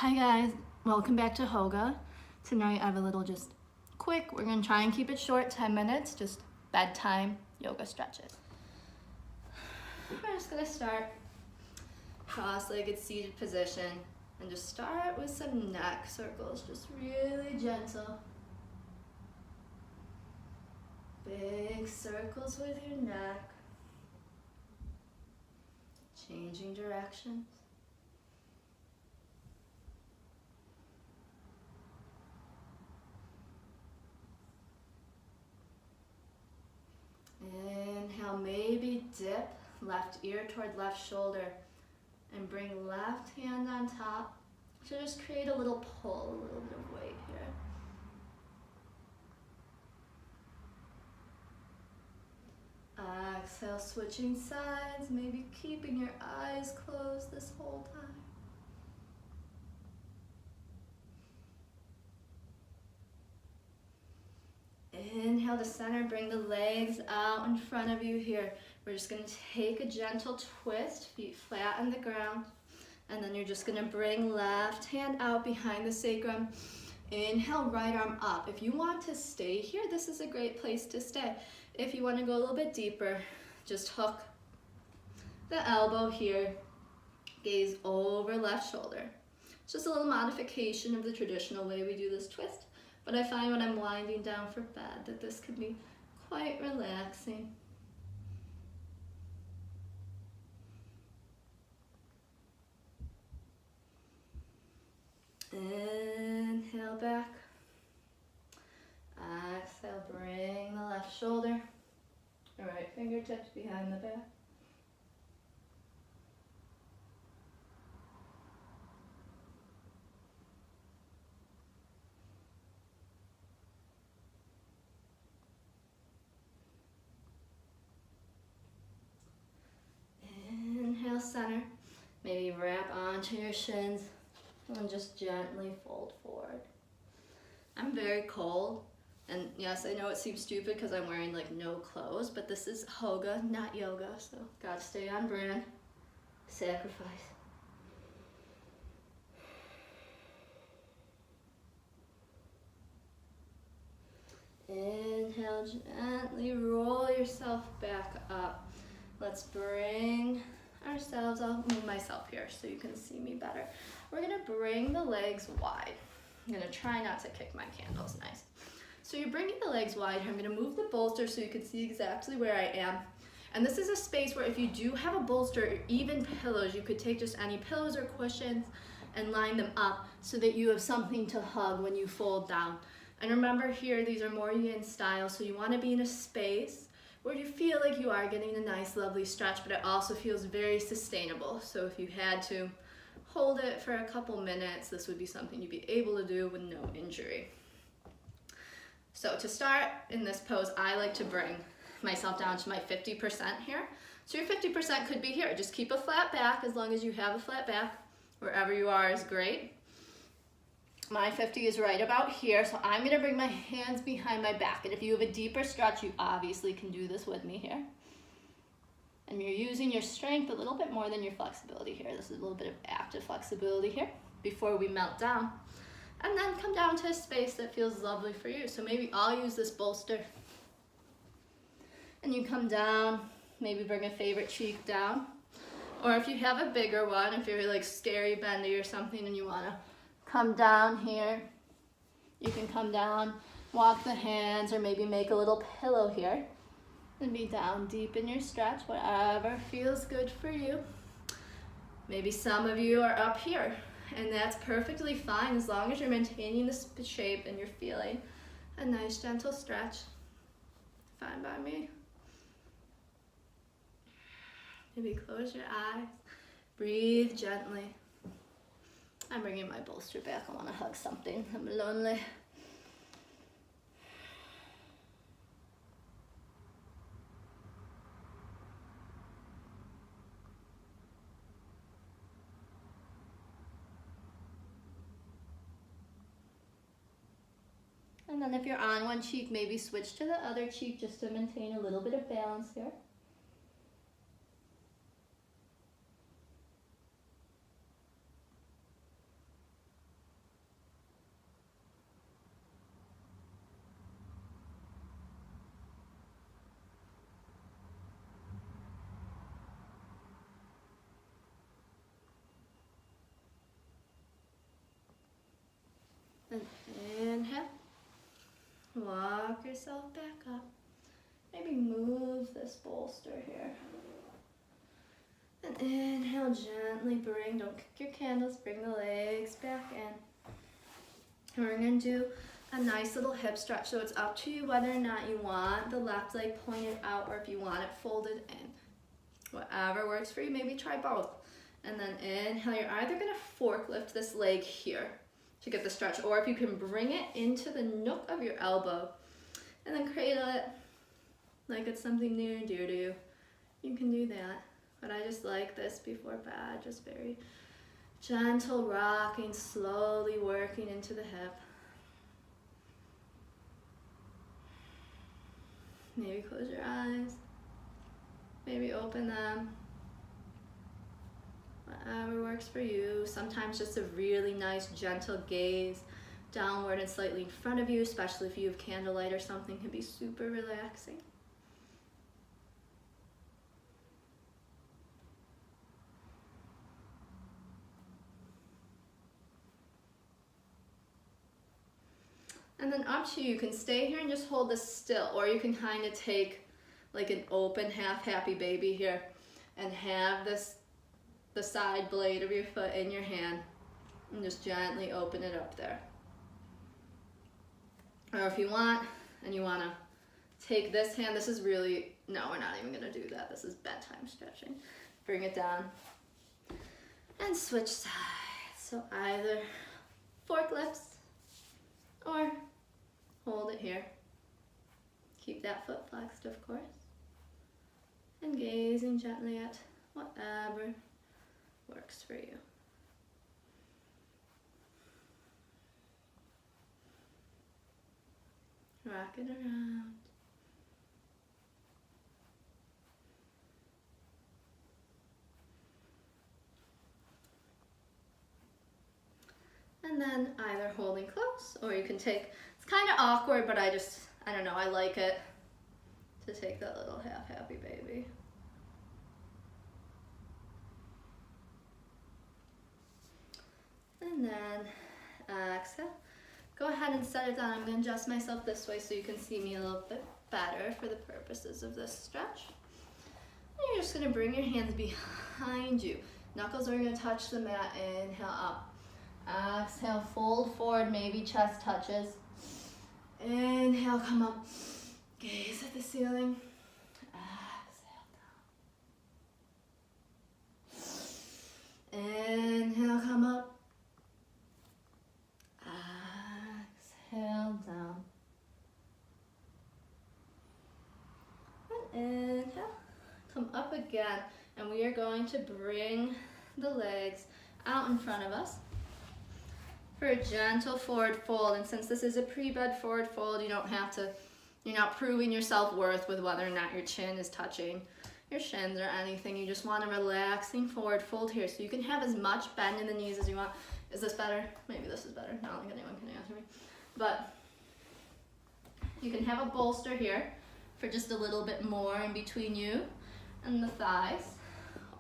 Hi guys, welcome back to Hoga. Tonight I have a little just quick, we're gonna try and keep it short, 10 minutes, just bedtime yoga stretches. We're just gonna start cross-legged seated position and just start with some neck circles, just really gentle. Big circles with your neck, changing directions. Inhale, maybe dip left ear toward left shoulder and bring left hand on top. So just create a little pull, a little bit of weight here. Exhale, switching sides, maybe keeping your eyes closed this whole time. Inhale to center, bring the legs out in front of you here. We're just gonna take a gentle twist, feet flat on the ground. And then you're just gonna bring left hand out behind the sacrum. Inhale, right arm up. If you want to stay here, this is a great place to stay. If you wanna go a little bit deeper, just hook the elbow here, gaze over left shoulder. It's just a little modification of the traditional way we do this twist. But I find when I'm winding down for bed that this can be quite relaxing. Inhale back. Exhale, bring the left shoulder. Right fingertips behind the back. Inhale, center. Maybe wrap onto your shins and just gently fold forward. I'm very cold, and yes, I know it seems stupid because I'm wearing like no clothes, but this is Hoga, not yoga, so gotta stay on brand. Sacrifice. Inhale, gently roll yourself back up. Let's bring ourselves, I'll move myself here so you can see me better. We're gonna bring the legs wide. I'm gonna try not to kick my candles, nice. So you're bringing the legs wide here. I'm gonna move the bolster so you can see exactly where I am. And this is a space where if you do have a bolster or even pillows, you could take just any pillows or cushions and line them up so that you have something to hug when you fold down. And remember here, these are more yin style, so you wanna be in a space where you feel like you are getting a nice, lovely stretch, but it also feels very sustainable. So if you had to hold it for a couple minutes, this would be something you'd be able to do with no injury. So to start in this pose, I like to bring myself down to my 50% here. So your 50% could be here. Just keep a flat back as long as you have a flat back. Wherever you are is great. My 50 is right about here, so I'm gonna bring my hands behind my back. And if you have a deeper stretch, you obviously can do this with me here. And you're using your strength a little bit more than your flexibility here. This is a little bit of active flexibility here before we melt down. And then come down to a space that feels lovely for you. So maybe I'll use this bolster. And you come down, maybe bring a favorite cheek down. Or if you have a bigger one, if you're like scary bendy or something and you wanna come down here, you can come down, walk the hands, or maybe make a little pillow here and be down deep in your stretch, whatever feels good for you. Maybe some of you are up here, and that's perfectly fine as long as you're maintaining this shape and you're feeling a nice gentle stretch. Fine by me. Maybe close your eyes, breathe gently. I'm bringing my bolster back. I want to hug something. I'm lonely. And then if you're on one cheek, maybe switch to the other cheek just to maintain a little bit of balance here. yourself back up. Maybe move this bolster here. And inhale, gently bring, don't kick your candles, bring the legs back in. And we're gonna do a nice little hip stretch. So it's up to you whether or not you want the left leg pointed out or if you want it folded in. Whatever works for you, maybe try both. And then inhale, you're either gonna forklift this leg here to get the stretch, or if you can bring it into the nook of your elbow and then cradle it like it's something near and dear to you, you can do that. But I just like this before bed, just very gentle rocking, slowly working into the hip. Maybe close your eyes, maybe open them. Whatever works for you. Sometimes just a really nice gentle gaze downward and slightly in front of you, especially if you have candlelight or something, can be super relaxing. And then up to you, you can stay here and just hold this still, or you can kind of take like an open half happy baby here and have the side blade of your foot in your hand and just gently open it up there. Or if you want, and you want to take this hand, this is really, no, we're not even going to do that. This is bedtime stretching. Bring it down and switch sides. So either forklifts or hold it here. Keep that foot flexed, of course. And gazing gently at whatever works for you. Rock it around. And then either holding close, or you can take, it's kind of awkward, but I don't know, I like it to take that little half happy baby. And then exhale. Go ahead and set it down. I'm going to adjust myself this way so you can see me a little bit better for the purposes of this stretch. And you're just going to bring your hands behind you. Knuckles are going to touch the mat. Inhale up. Exhale, fold forward, maybe chest touches. Inhale, come up. Gaze at the ceiling. Exhale down. Inhale, come up. Exhale down. And inhale, come up again. And we are going to bring the legs out in front of us for a gentle forward fold. And since this is a pre-bed forward fold, you don't have to, you're not proving your self-worth with whether or not your chin is touching your shins or anything. You just want a relaxing forward fold here. So you can have as much bend in the knees as you want. Is this better? Maybe this is better. I don't think anyone can answer me. But you can have a bolster here for just a little bit more in between you and the thighs.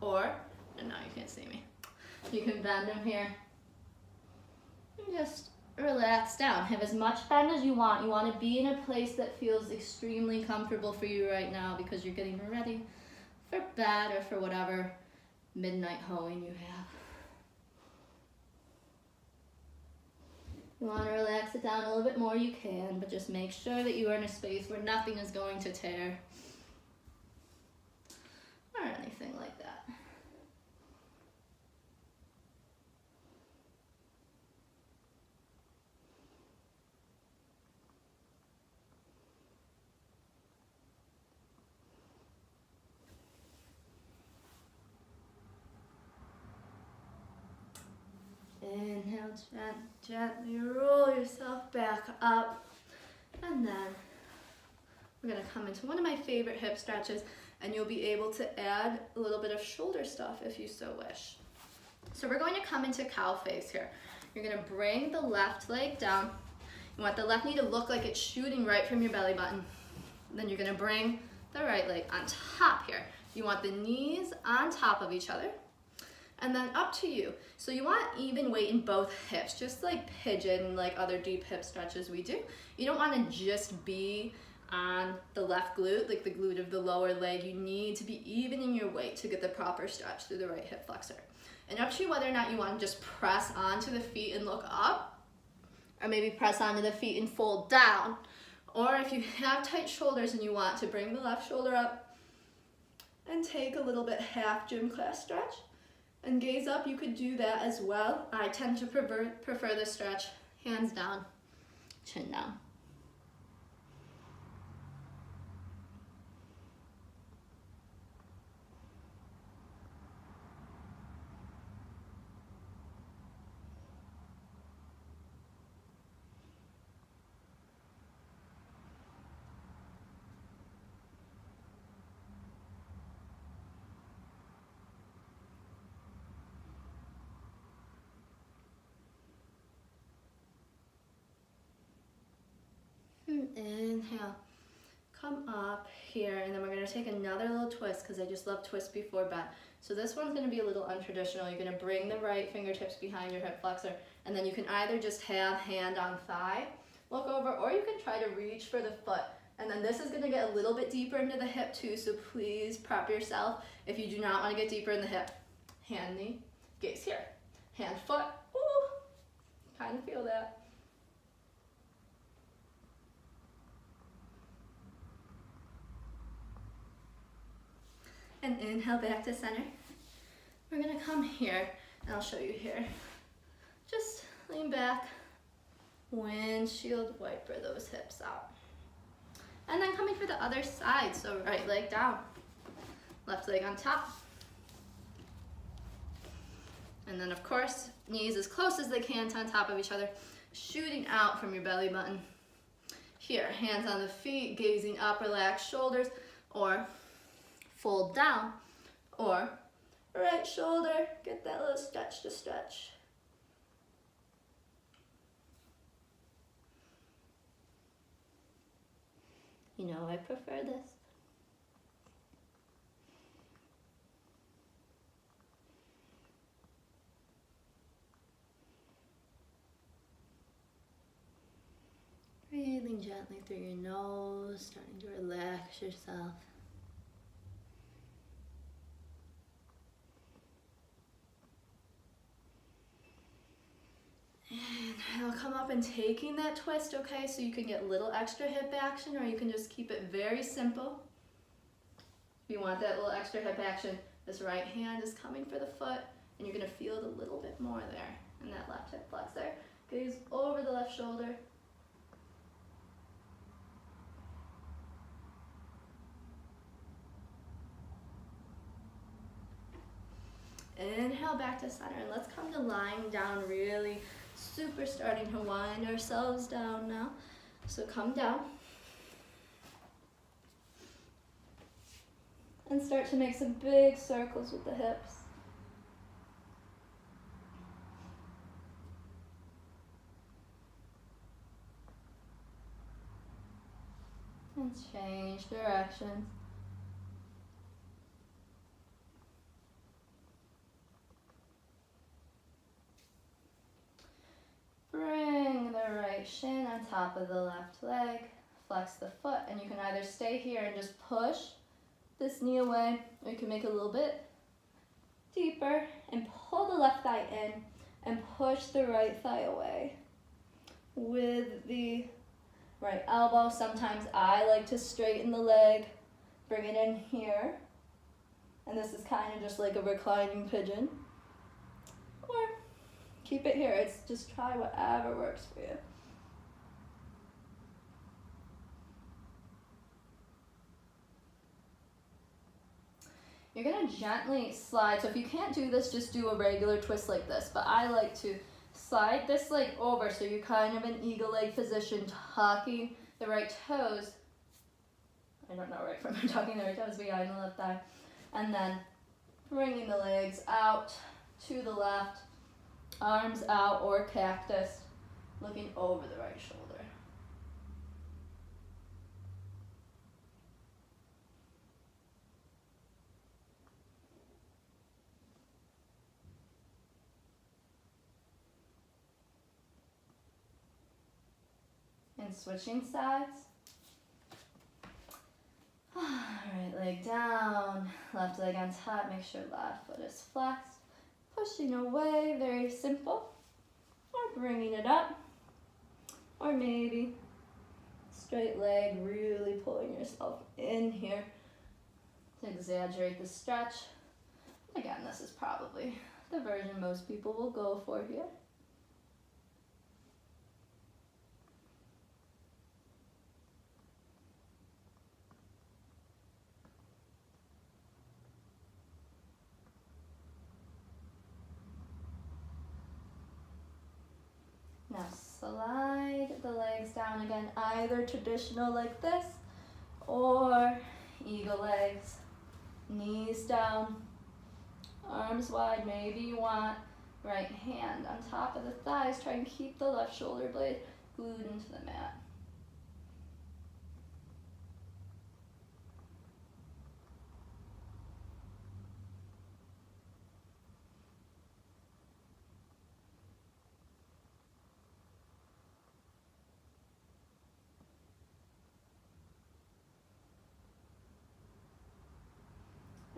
Or, and now you can't see me. You can bend them here. And just relax down. Have as much bend as you want. You want to be in a place that feels extremely comfortable for you right now because you're getting ready for bed or for whatever midnight hoeing you have. You want to relax it down a little bit more, you can, but just make sure that you are in a space where nothing is going to tear or anything like that. Inhale, gently roll yourself back up. And then we're going to come into one of my favorite hip stretches, and you'll be able to add a little bit of shoulder stuff if you so wish. So we're going to come into cow face here. You're going to bring the left leg down. You want the left knee to look like it's shooting right from your belly button. Then you're going to bring the right leg on top here. You want the knees on top of each other. And then up to you. So you want even weight in both hips, just like pigeon, like other deep hip stretches we do. You don't want to just be on the left glute, like the glute of the lower leg. You need to be evening your weight to get the proper stretch through the right hip flexor. And up to you whether or not you want to just press onto the feet and look up, or maybe press onto the feet and fold down. Or if you have tight shoulders and you want to bring the left shoulder up and take a little bit half gym class stretch and gaze up, you could do that as well. I tend to prefer this stretch, hands down, chin down. Inhale, come up here, and then we're gonna take another little twist because I just love twists before bed. So this one's gonna be a little untraditional. You're gonna bring the right fingertips behind your hip flexor, and then you can either just have hand on thigh, look over, or you can try to reach for the foot. And then this is gonna get a little bit deeper into the hip too, so please prep yourself if you do not wanna get deeper in the hip. Hand, knee, gaze here. Hand, foot, ooh, kind of feel that. And inhale back to center. We're gonna come here, and I'll show you here. Just lean back, windshield wiper those hips out. And then coming for the other side, so right leg down, left leg on top. And then of course, knees as close as they can to on top of each other, shooting out from your belly button. Here, hands on the feet, gazing up, relax shoulders, or fold down, or right shoulder, get that little stretch to stretch. You know, I prefer this. Breathing gently through your nose, starting to relax yourself. And I'll come up and taking that twist, okay? So you can get a little extra hip action, or you can just keep it very simple. If you want that little extra hip action, this right hand is coming for the foot, and you're gonna feel it a little bit more there in that left hip flexor. Gaze over the left shoulder. Inhale back to center, and let's come to lying down, really super starting to wind ourselves down now. So come down and start to make some big circles with the hips. And change directions. Bring the right shin on top of the left leg, flex the foot, and you can either stay here and just push this knee away, or you can make it a little bit deeper and pull the left thigh in and push the right thigh away with the right elbow. Sometimes I like to straighten the leg, bring it in here, and this is kind of just like a reclining pigeon. Or keep it here. It's just try whatever works for you. You're gonna gently slide. So if you can't do this, just do a regular twist like this. But I like to slide this leg over so you're kind of in eagle leg position, tucking the right toes. I don't know right from tucking the right toes behind the left thigh. And then bringing the legs out to the left. Arms out or cactus, looking over the right shoulder. And switching sides. Right leg down, left leg on top, make sure left foot is flexed. Pushing away, very simple. Or bringing it up. Or maybe straight leg, really pulling yourself in here to exaggerate the stretch. Again, this is probably the version most people will go for here. Now slide the legs down again, either traditional like this or eagle legs. Knees down, arms wide. Maybe you want right hand on top of the thighs. Try and keep the left shoulder blade glued into the mat.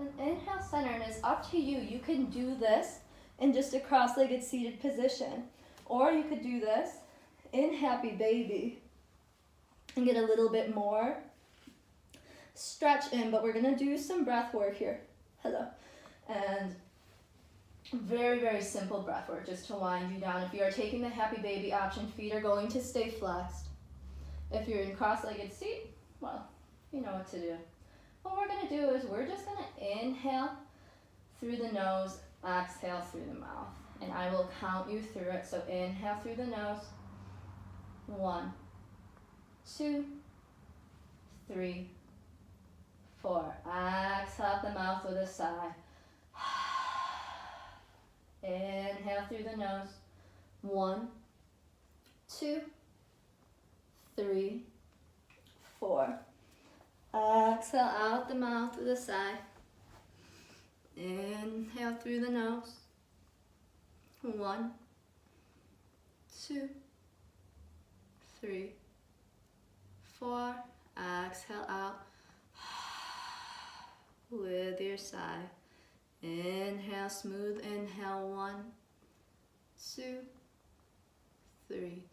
And inhale, center, and it's up to you. You can do this in just a cross-legged seated position, or you could do this in happy baby and get a little bit more stretch in, but we're gonna do some breath work here. Hello. And very, very simple breath work just to wind you down. If you are taking the happy baby option, feet are going to stay flexed. If you're in cross-legged seat, well, you know what to do. What we're gonna do is we're just gonna inhale through the nose, exhale through the mouth. And I will count you through it. So inhale through the nose. 1, 2, 3, 4. Exhale out the mouth with a sigh. Inhale through the nose. 1, 2, 3, 4. Exhale out the mouth with a sigh. Inhale through the nose. 1, 2, 3, 4. Exhale out with your sigh. Inhale, smooth inhale. 1, 2, 3,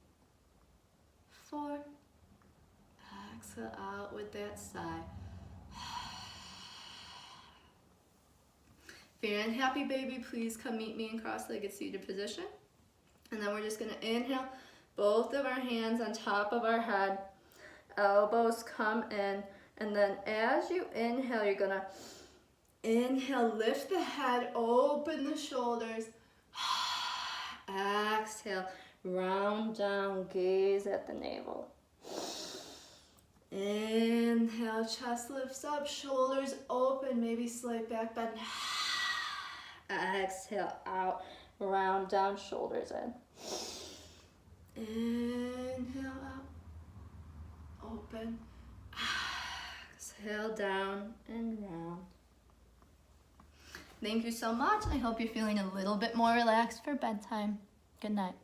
4. Exhale out with that sigh. If you're in happy baby, please come meet me in cross-legged seated position. And then we're just gonna inhale, both of our hands on top of our head, elbows come in, and then as you inhale, you're gonna inhale, lift the head, open the shoulders. Exhale, round down, gaze at the navel. Inhale, chest lifts up, shoulders open, maybe slight back bend. Exhale out, round down, shoulders in. Inhale out, open. Exhale down and round. Thank you so much. I hope you're feeling a little bit more relaxed for bedtime. Good night.